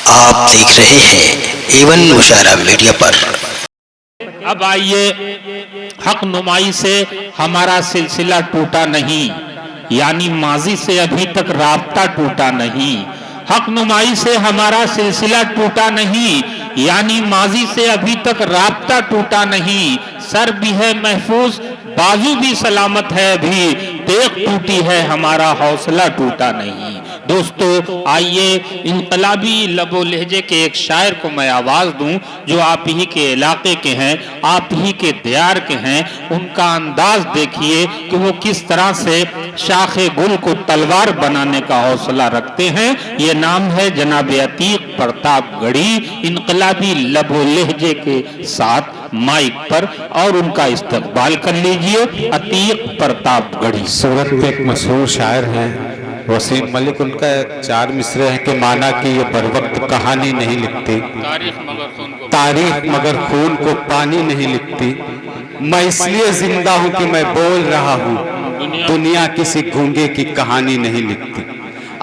आप देख रहे हैं एवन मुशायरा मीडिया पर। अब आइए, हक नुमाई से हमारा सिलसिला टूटा नहीं, यानी माजी से अभी तक राब्ता टूटा नहीं। हक नुमाई से हमारा सिलसिला टूटा नहीं, यानी माजी से अभी तक राब्ता टूटा नहीं। सर भी है महफूज, बाजू भी सलामत है, अभी तेग टूटी है, हमारा हौसला टूटा नहीं। दोस्तों आइए, इनकलाबी लबो लहजे के एक शायर को मैं आवाज़ दूं जो आप ही के इलाके के हैं, आप ही के दियार के हैं। उनका अंदाज देखिए कि वो किस तरह से शाखे गुल को तलवार बनाने का हौसला रखते हैं। ये नाम है जनाब अतीक प्रतापगढ़ी, इनकलाबी लबो लहजे के साथ माइक पर, और उनका इस्तकबाल कर लीजिए अतीक प्रतापगढ़ी। सूरत के एक मशहूर शायर हैं वसीम मलिक, उनका 4 मिसरे हैं कि माना कि ये बर वक्त कहानी नहीं लिखती, तारीख मगर खून को पानी नहीं लिखती। मैं इसलिए जिंदा हूँ कि मैं बोल रहा हूँ, दुनिया किसी गूंगे की कहानी नहीं लिखती।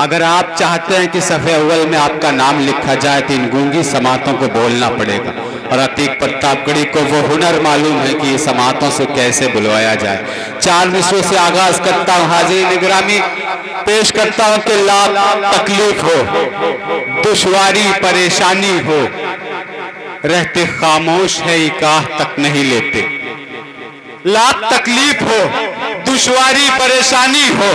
अगर आप चाहते हैं कि सफ़े अव्वल में आपका नाम लिखा जाए तो इन गूंगी समातों को बोलना पड़ेगा, और अतीक प्रतापगढ़ी को वो हुनर मालूम है कि ये समातों से कैसे बुलवाया जाए। 4 मिसरों से आगाज करता हूँ, हाजिर गिरामी पेश करता हूँ कि लाख तकलीफ हो, दुश्वारी परेशानी हो, रहते खामोश है इकाह तक नहीं लेते। लाख तकलीफ हो, दुश्वारी परेशानी हो,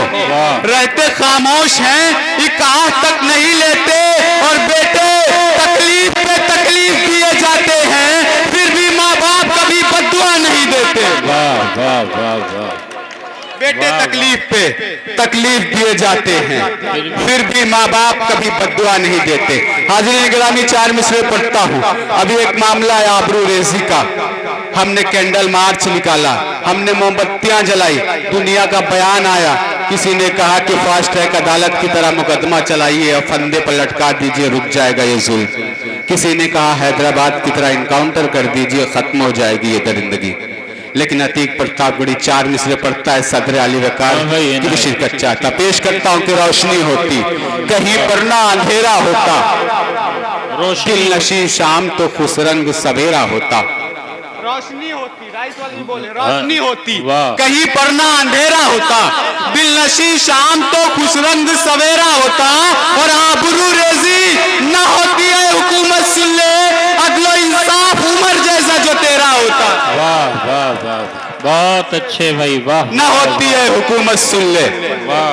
रहते खामोश हैं इकाह तक नहीं लेते। और बेटे तकलीफ पे तकलीफ दिए जाते हैं, फिर भी माँ बाप कभी बद्दुआ नहीं देते। वाह वाह वाह वाह। बेटे तकलीफ पे तकलीफ दिए जाते हैं, फिर भी माँ बाप कभी बद्दुआ नहीं देते। हाजिर गिरामी 4 मिसरे पढ़ता हूँ। अभी एक मामला है आबरू रेजी का। हमने कैंडल मार्च निकाला, हमने मोमबत्तियां जलाई, दुनिया का बयान आया। किसी ने कहा कि फास्ट ट्रैक अदालत की तरह मुकदमा चलाइए और फंदे पर लटका दीजिए, रुक जाएगा ये जुल्म। किसी ने कहा हैदराबाद की तरह इनकाउंटर कर दीजिए, खत्म हो जाएगी ये दरिंदगी। लेकिन अतीक प्रतापगढ़ी 4 मिसरे पढ़ता है, सदर अली वकार की भी शिरकत चाहता। पेश करता हूँ कि रोशनी होती कहीं पर ना अंधेरा होता, दिल नशी शाम तो खुशरंग सवेरा होता। रोशनी होती, राइस वाले बोले, रोशनी होती कहीं पर ना अंधेरा होता, दिल नशी शाम तो खुशरंग सवेरा होता। और आबरू रेजी ना होती है हुकूमत सुन ले, अदलो इंसाफ उमर जैसा जो तेरा होता। वाह वाह वाह, बहुत अच्छे भाई, वाह। न होती है हुकूमत सुन ले,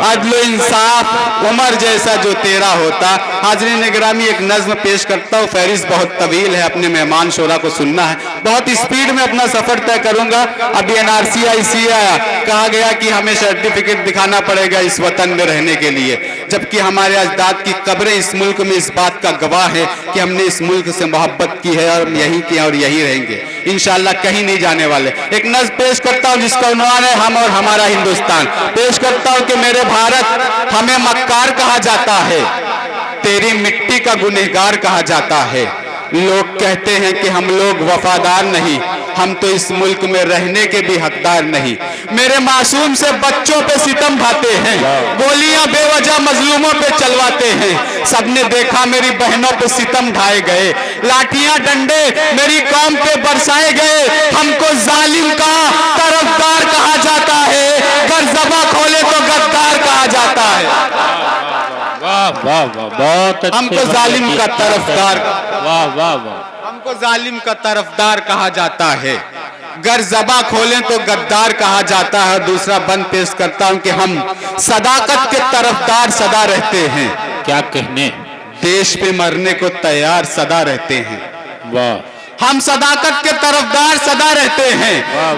अदलो इंसाफ उमर जैसा जो तेरा होता। हाज़रीन गिरामी एक नज्म पेश करता हूँ, फहरिस्त बहुत तवील है, अपने मेहमान शोरा को सुनना है। बहुत स्पीड में अपना सफर तय करूंगा। अभी NRC IC आया, कहा गया कि हमें सर्टिफिकेट दिखाना पड़ेगा इस वतन में रहने के लिए, जबकि हमारे अजदाद की कब्रें इस मुल्क में इस बात का गवाह है कि हमने इस मुल्क से मोहब्बत की है और यहीं की और यहीं रहेंगे इंशाअल्लाह, कहीं नहीं जाने वाले। एक नज्म पेश करता हूँ जिसका उन्वान है हम और हमारा हिंदुस्तान। पेश करता हूँ कि मेरे भारत हमें मक्कार कहा जाता है, तेरी मिट्टी का गुनहगार कहा जाता है। लोग कहते हैं कि हम लोग वफादार नहीं, हम तो इस मुल्क में रहने के भी हकदार नहीं। मेरे मासूम से बच्चों पे सितम ढाते हैं, गोलियां बेवजह मजलूमों पे चलवाते हैं। सबने देखा मेरी बहनों पे सितम ढाए गए, लाठियां डंडे मेरी कौम पे बरसाए गए। हमको जालिम का तरफदार कहा जाता है, अगर ज़बां खोले तो गद्दार कहा जाता है। वाह वाह वाह, बहुत अच्छे। हमको जालिम का तरफदार, वाह वाह वाह, हमको जालिम का तरफदार कहा जाता है, गर ज़बां खोलें तो गद्दार कहा जाता है। दूसरा बंद पेश करता हूं कि हम सदाकत के तरफदार सदा रहते हैं, क्या कहने, देश पे मरने को तैयार सदा रहते हैं। वाह, हम सदाकत के तरफदार सदा रहते हैं,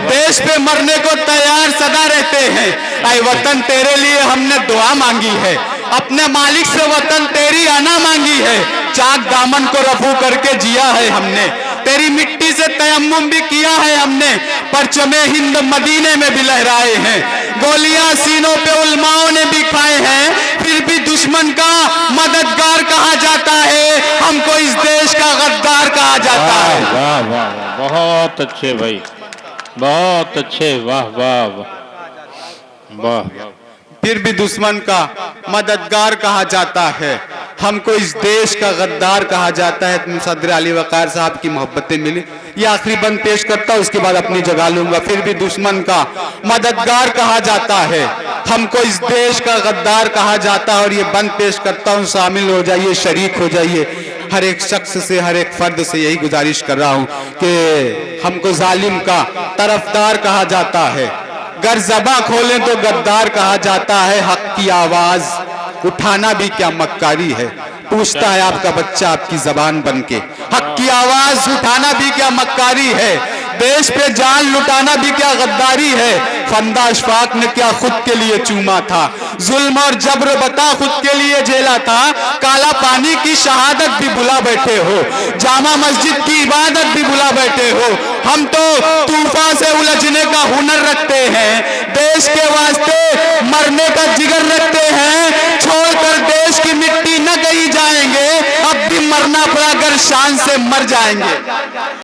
देश पे मरने को तैयार सदा रहते हैं। ऐ वतन तेरे लिए हमने दुआ मांगी है, अपने मालिक से वतन तेरी आना मांगी है। चाक दामन को रफू करके जिया है हमने, तेरी मिट्टी से तयम्मुम भी किया है हमने। परचमे हिंद मदीने में भी लहराए हैं, गोलियां सीनों पे उलमाओं ने भी खाए हैं, फिर भी दुश्मन का मददगार कहा जाता है। हमको इस देश का गद्दार कहा जाता है। वाह वाह वाह, बहुत अच्छे भाई, बहुत अच्छे, वाह वाह वाह वाह। फिर भी दुश्मन का मददगार कहा जाता है। हमको इस देश का गद्दार कहा जाता है। सदर अली वक़ार साहब की मोहब्बतें मिली। ये आखिरी बंद पेश करता हूँ, उसके बाद अपनी जगह लूंगा। फिर भी दुश्मन का मददगार कहा जाता है, हमको इस देश का गद्दार कहा जाता है। और ये बंद पेश करता हूँ, शामिल हो जाइए, शरीक हो जाइए। हर एक शख्स से, हर एक फर्द से यही गुजारिश कर रहा हूँ कि हमको जालिम का तरफदार कहा जाता है, गर ज़बां खोलें तो गद्दार कहा जाता है। हक की आवाज उठाना भी क्या मक्कारी है, पूछता है आपका बच्चा आपकी जबान बन के। हक की आवाज उठाना भी क्या मक्कारी है, देश पे जान लुटाना भी क्या गद्दारी है। फंदा अशफाक ने क्या खुद के लिए चूमा था, जुल्म और जबर बता खुद के लिए झेला था। काला पानी की शहादत भी बुला बैठे हो, जामा मस्जिद की इबादत भी बुला बैठे हो। हम तो तूफान से उलझने का हुनर रखते हैं, देश के वास्ते मरने का जिगर रखते हैं। छोड़कर देश की मिट्टी न कहीं जाएंगे, अब भी मरना पड़ा अगर शान से मर जाएंगे।